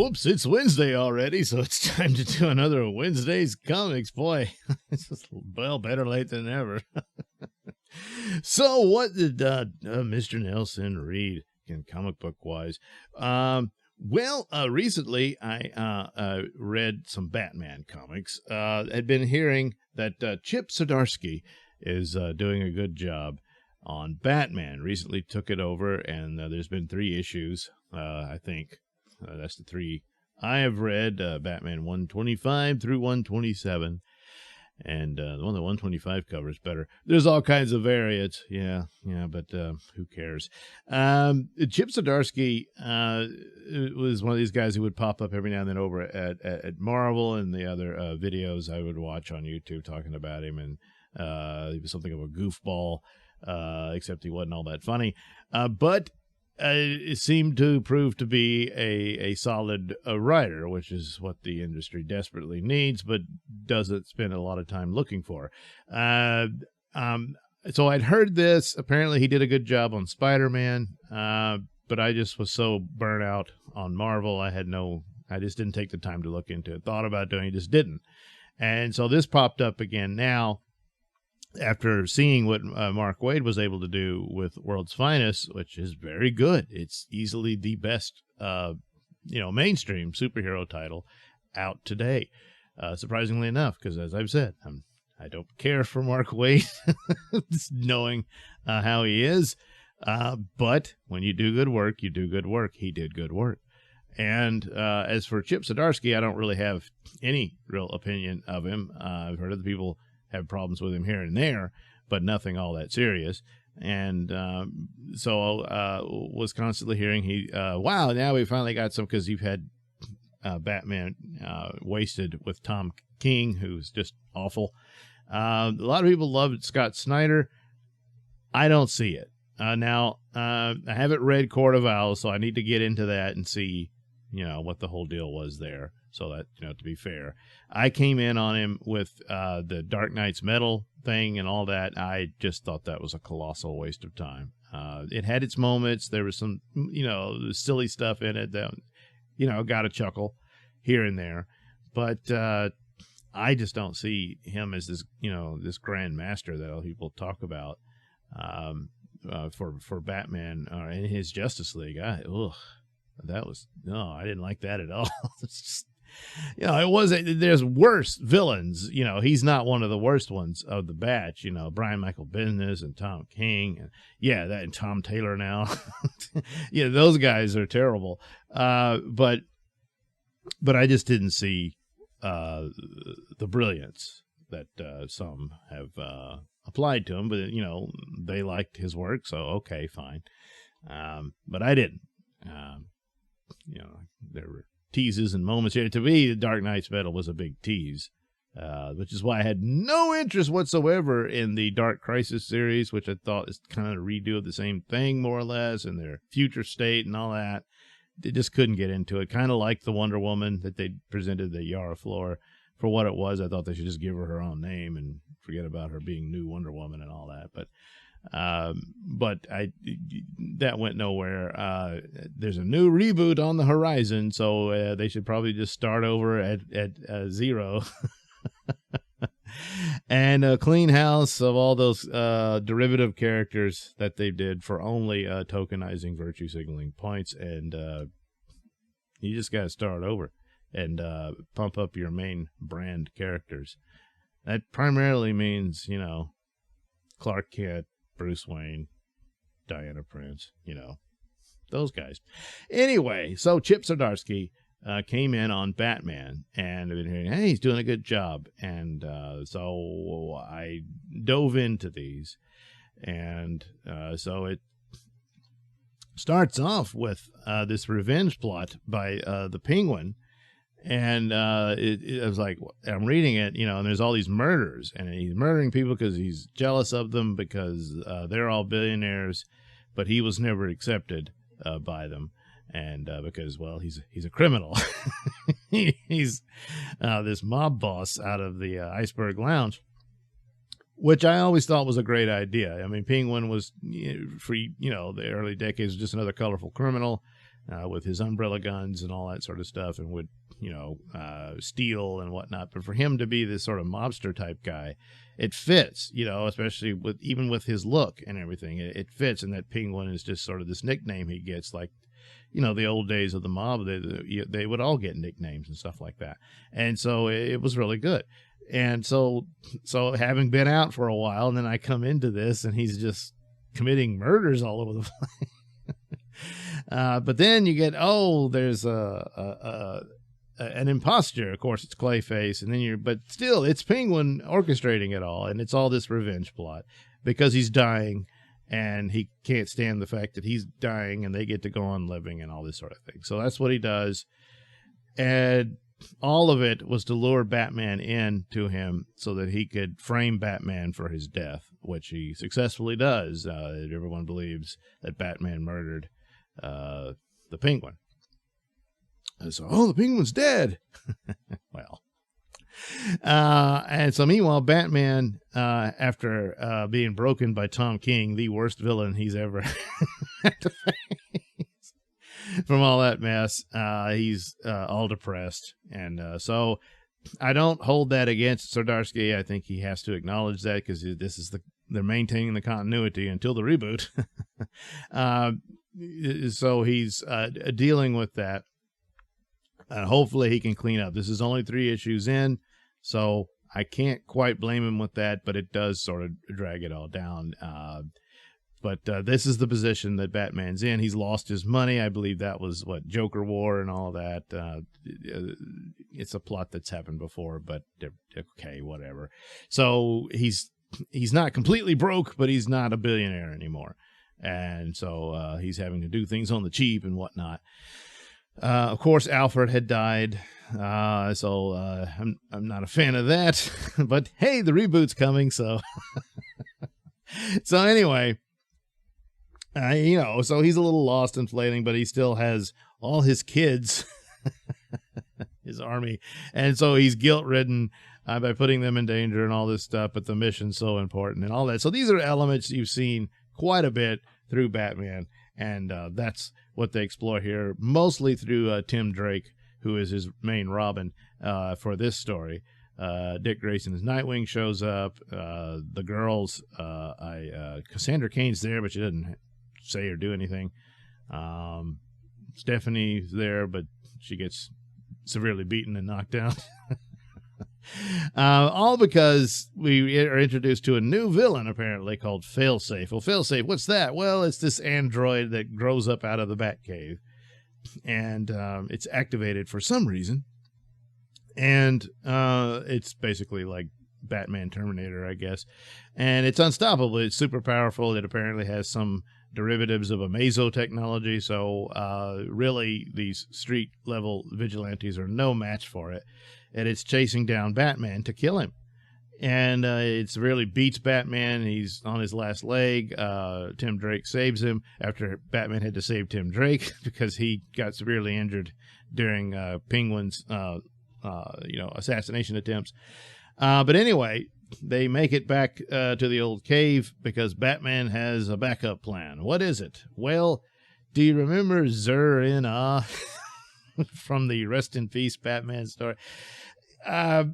Whoops, it's Wednesday already, so it's time to do another Wednesday's Comics. Boy, it's just, well, better late than never. So what did Mr. Nailsin read in comic book-wise? Recently I read some Batman comics. Had been hearing that Chip Zdarsky is doing a good job on Batman. Recently took it over, and there's been 3 issues, I think. That's the 3 I have read, Batman 125 through 127. And the one that 125 covers better. There's all kinds of variants. Yeah, but who cares? Chip Zdarsky was one of these guys who would pop up every now and then over at Marvel and the other videos I would watch on YouTube talking about him. And he was something of a goofball, except he wasn't all that funny. But it seemed to prove to be a solid writer, which is what the industry desperately needs, but doesn't spend a lot of time looking for. So I'd heard this. Apparently he did a good job on Spider-Man, but I just was so burnt out on Marvel. I just didn't take the time to look into it. Thought about doing it, just didn't. And so this popped up again now, after seeing what Mark Waid was able to do with World's Finest, which is very good. It's easily the best, mainstream superhero title out today. Surprisingly enough, because as I've said, I don't care for Mark Waid, knowing how he is. But when you do good work, you do good work. He did good work. And as for Chip Zdarsky, I don't really have any real opinion of him. I've heard other people have problems with him here and there, but nothing all that serious. And so was constantly hearing wow, now we finally got some, because you've had Batman Wasted with Tom King, who's just awful. A lot of people loved Scott Snyder. I don't see it. Now, I haven't read Court of Owls, so I need to get into that and see, what the whole deal was there. So that, to be fair, I came in on him with the Dark Knight's Metal thing and all that. I just thought that was a colossal waste of time. It had its moments. There was some, silly stuff in it that, got a chuckle here and there. But I just don't see him as this, this grand master that all people talk about for Batman and his Justice League. I didn't like that at all. It's just, it wasn't, there's worse villains. He's not one of the worst ones of the batch. Brian Michael Bendis and Tom King, and Tom Taylor now. Those guys are terrible. But I just didn't see the brilliance that some have applied to him. But they liked his work, so okay, fine. But I didn't. There were teases and moments here. To me, the Dark Knight's Metal was a big tease, which is why I had no interest whatsoever in the Dark Crisis series, which I thought is kind of a redo of the same thing, more or less, in their future state and all that. They just couldn't get into it. Kind of like the Wonder Woman that they presented, the Yara Flor, for what it was. I thought they should just give her own name and forget about her being new Wonder Woman and all that. But that went nowhere. There's a new reboot on the horizon, so they should probably just start over at zero and a clean house of all those derivative characters that they did for only tokenizing virtue signaling points. And you just got to start over and pump up your main brand characters. That primarily means, Clark Kent, Bruce Wayne, Diana Prince, those guys. Anyway, so Chip Zdarsky came in on Batman, and I've been hearing, hey, he's doing a good job. And so I dove into these. And so it starts off with this revenge plot by the Penguin. And it was like, I'm reading it, and there's all these murders, and he's murdering people because he's jealous of them, because they're all billionaires, but he was never accepted by them. And because, well, he's a criminal. He's this mob boss out of the Iceberg Lounge, which I always thought was a great idea. I mean, Penguin was, for the early decades, just another colorful criminal. with his umbrella guns and all that sort of stuff, and would, steal and whatnot. But for him to be this sort of mobster type guy, it fits, especially even with his look and everything. It fits, and that Penguin is just sort of this nickname he gets, like, the old days of the mob, they would all get nicknames and stuff like that. And so it was really good. And so having been out for a while, and then I come into this, and he's just committing murders all over the place. But then you get, there's an imposter. Of course, it's Clayface, and then but still, it's Penguin orchestrating it all, and it's all this revenge plot because he's dying, and he can't stand the fact that he's dying, and they get to go on living and all this sort of thing. So that's what he does, and all of it was to lure Batman in to him so that he could frame Batman for his death, which he successfully does. Everyone believes that Batman murdered the Penguin. And so, the Penguin's dead. Well, and so meanwhile, Batman, after being broken by Tom King, the worst villain he's ever had to face, from all that mess, he's all depressed. And so I don't hold that against Zdarsky. I think he has to acknowledge that, because they're maintaining the continuity until the reboot. So he's dealing with that. Hopefully he can clean up. This is only 3 issues in, so I can't quite blame him with that, but it does sort of drag it all down. But this is the position that Batman's in. He's lost his money. I believe that was what Joker wore and all that. It's a plot that's happened before, but okay, whatever. So he's not completely broke, but he's not a billionaire anymore. And so he's having to do things on the cheap and whatnot. Of course, Alfred had died, so I'm not a fan of that. But hey, the reboot's coming, so so anyway, so he's a little lost and flailing, but he still has all his kids, his army, and so he's guilt-ridden by putting them in danger and all this stuff. But the mission's so important and all that. So these are elements you've seen quite a bit through Batman, and that's what they explore here, mostly through Tim Drake, who is his main Robin for this story. Dick Grayson's Nightwing shows up. The girls, Cassandra Cain's there, but she doesn't say or do anything. Stephanie's there, but she gets severely beaten and knocked out. All because we are introduced to a new villain, apparently, called Failsafe. Well, Failsafe, what's that? Well, it's this android that grows up out of the Batcave, and it's activated for some reason, and it's basically like Batman Terminator, I guess, and it's unstoppable. It's super powerful. It apparently has some derivatives of a meso technology, so really these street level vigilantes are no match for it, and it's chasing down Batman to kill him, and it really beats Batman. He's on his last leg. Tim Drake saves him after Batman had to save Tim Drake because he got severely injured during Penguin's assassination attempts. But anyway, they make it back to the old cave because Batman has a backup plan. What is it? Well, do you remember Zur-In-Ah from the Rest in Peace Batman story? I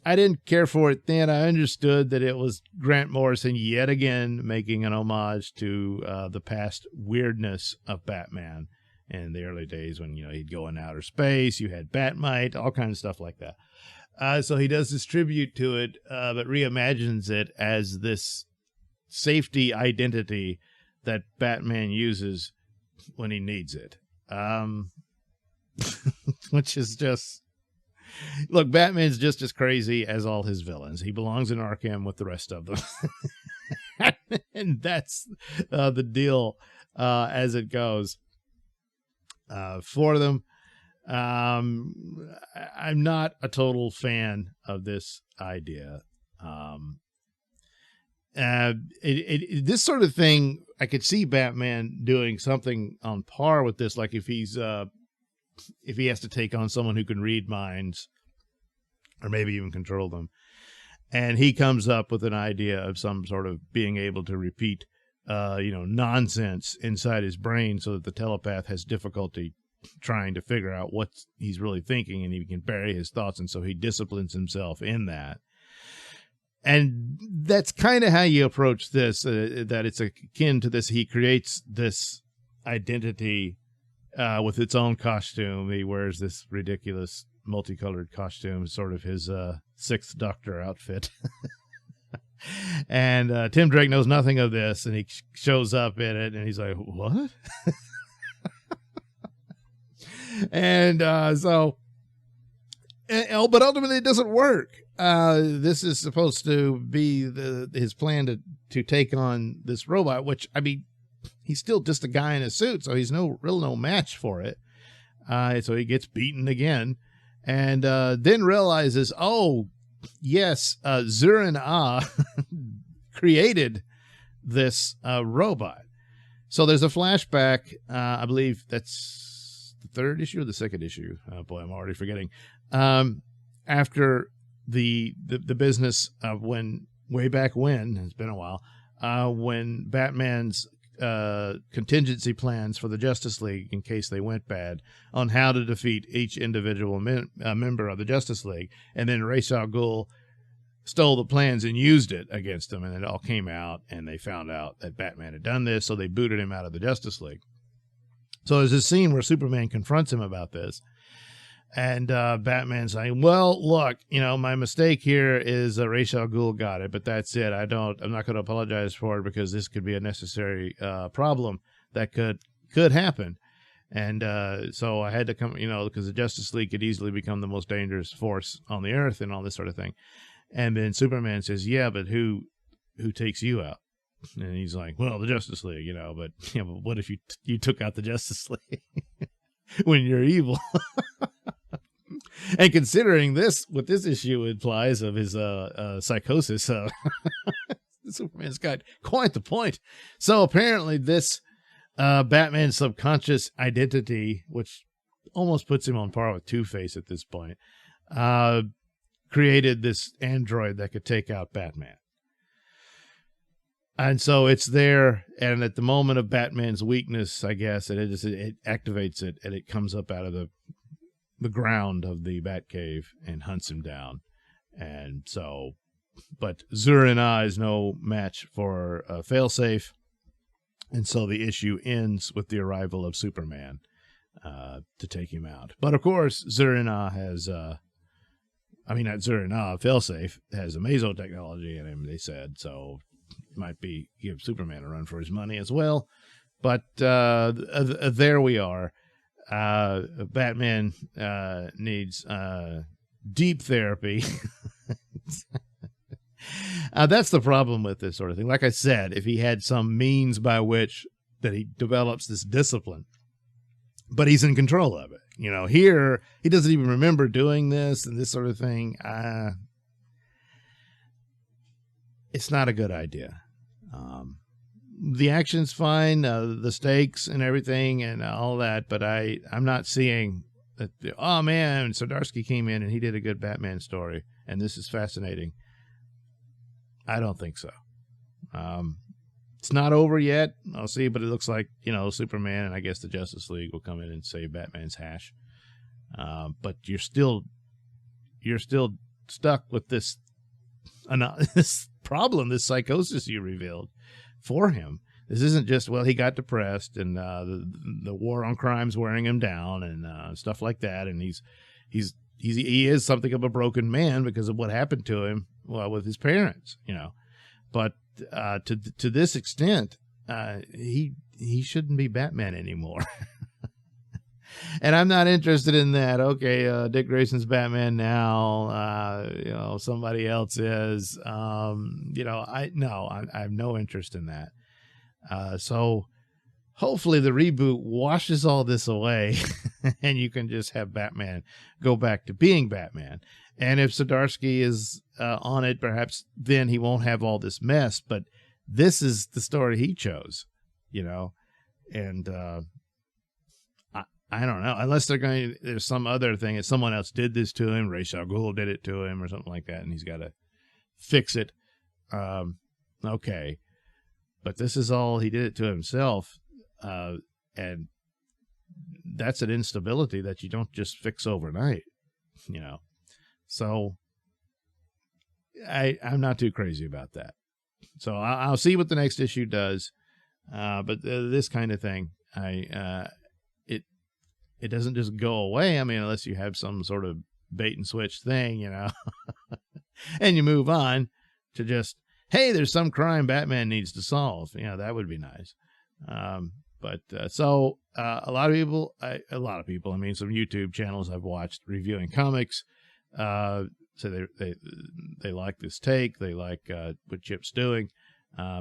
didn't care for it then. I understood that it was Grant Morrison yet again making an homage to the past weirdness of Batman in the early days when, he'd go in outer space. You had Batmite, all kinds of stuff like that. So he does this tribute to it, but reimagines it as this safety identity that Batman uses when he needs it. Which is just... Look, Batman's just as crazy as all his villains. He belongs in Arkham with the rest of them. And that's the deal as it goes for them. I'm not a total fan of this idea. This sort of thing, I could see Batman doing something on par with this, like if he has to take on someone who can read minds or maybe even control them, and he comes up with an idea of some sort of being able to repeat nonsense inside his brain so that the telepath has difficulty trying to figure out what he's really thinking, and he can bury his thoughts, and so he disciplines himself in that. And that's kind of how you approach this, that it's akin to this. He creates this identity with its own costume. He wears this ridiculous multicolored costume, sort of his Sixth Doctor outfit. And Tim Drake knows nothing of this, and he shows up in it, and he's like, what? And but ultimately it doesn't work. This is supposed to be his plan to take on this robot, which, I mean, he's still just a guy in a suit, so he's no match for it. So he gets beaten again, and then realizes, oh, yes, Zurin created this robot. So there's a flashback. I believe that's the third issue or the second issue. Oh boy, I'm already forgetting. After the business of way back when, it's been a while, when Batman's contingency plans for the Justice League, in case they went bad, on how to defeat each individual member of the Justice League, and then Ra's al Ghul stole the plans and used it against them, and it all came out, and they found out that Batman had done this, so they booted him out of the Justice League. So there's this scene where Superman confronts him about this, and Batman's saying, well, look, my mistake here is Ra's al Ghul got it, but that's it. I'm not going to apologize for it, because this could be a necessary problem that could happen. And so I had to come, because the Justice League could easily become the most dangerous force on the earth and all this sort of thing. And then Superman says, yeah, but who takes you out? And he's like, well, the Justice League, but what if you took out the Justice League when you're evil? And considering what this issue implies of his psychosis, Superman's got quite the point. So apparently this Batman's subconscious identity, which almost puts him on par with Two-Face at this point, created this android that could take out Batman. And so it's there, and at the moment of Batman's weakness, I guess, it activates it, and it comes up out of the ground of the Batcave and hunts him down. And so, but Zurin is no match for Failsafe, and so the issue ends with the arrival of Superman to take him out. But of course, Failsafe has Amazo technology in him, they said, so might give Superman a run for his money as well. But there we are. Batman needs deep therapy. That's the problem with this sort of thing. Like I said, if he had some means by which that he develops this discipline, but he's in control of it. Here he doesn't even remember doing this and this sort of thing. It's not a good idea. The action's fine, the stakes and everything and all that, but I'm not seeing that. Oh man, Zdarsky came in and he did a good Batman story, and this is fascinating. I don't think so. It's not over yet. I'll see, but it looks like Superman and I guess the Justice League will come in and save Batman's hash. But you're still stuck with this problem, this psychosis you revealed for him. This isn't just, well, he got depressed and the war on crime's wearing him down and stuff like that, and he is something of a broken man because of what happened to him with his parents, But to this extent, he shouldn't be Batman anymore. And I'm not interested in that. Okay, Dick Grayson's Batman now. Somebody else is. I have no interest in that. So hopefully the reboot washes all this away, and you can just have Batman go back to being Batman. And if Zdarsky is on it, perhaps then he won't have all this mess. But this is the story he chose, and. I don't know, unless there's some other thing that someone else did this to him. Ra's al Ghul did it to him or something like that, and he's got to fix it. Okay. But this is all, he did it to himself. And that's an instability that you don't just fix overnight, you know. So I'm not too crazy about that. So I'll see what the next issue does. But this kind of thing, it doesn't just go away. I mean, unless you have some sort of bait and switch thing, you know, and you move on to just, hey, there's some crime Batman needs to solve. You know, that would be nice. So a lot of people, I mean, some YouTube channels I've watched reviewing comics, so they like this take. They like what Chip's doing.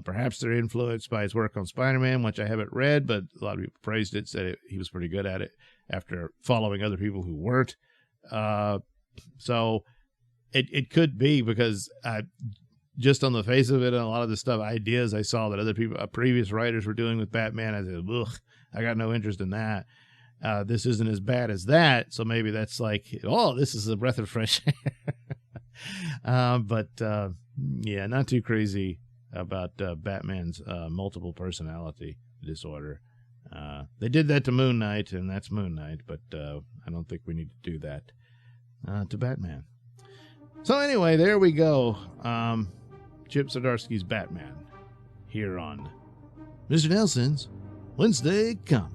Perhaps they're influenced by his work on Spider-Man, which I haven't read, but a lot of people praised it, said he was pretty good at it after following other people who weren't. So it could be, because just on the face of it, and a lot of the stuff, ideas I saw that other people, previous writers were doing with Batman, I said, ugh, I got no interest in that. This isn't as bad as that, so maybe that's like, oh, this is a breath of fresh air. Yeah, not too crazy about Batman's multiple personality disorder. They did that to Moon Knight, and that's Moon Knight, but I don't think we need to do that to Batman. So anyway, there we go. Chip Zdarsky's Batman here on Mr. Nailsin's Wednesday Comics.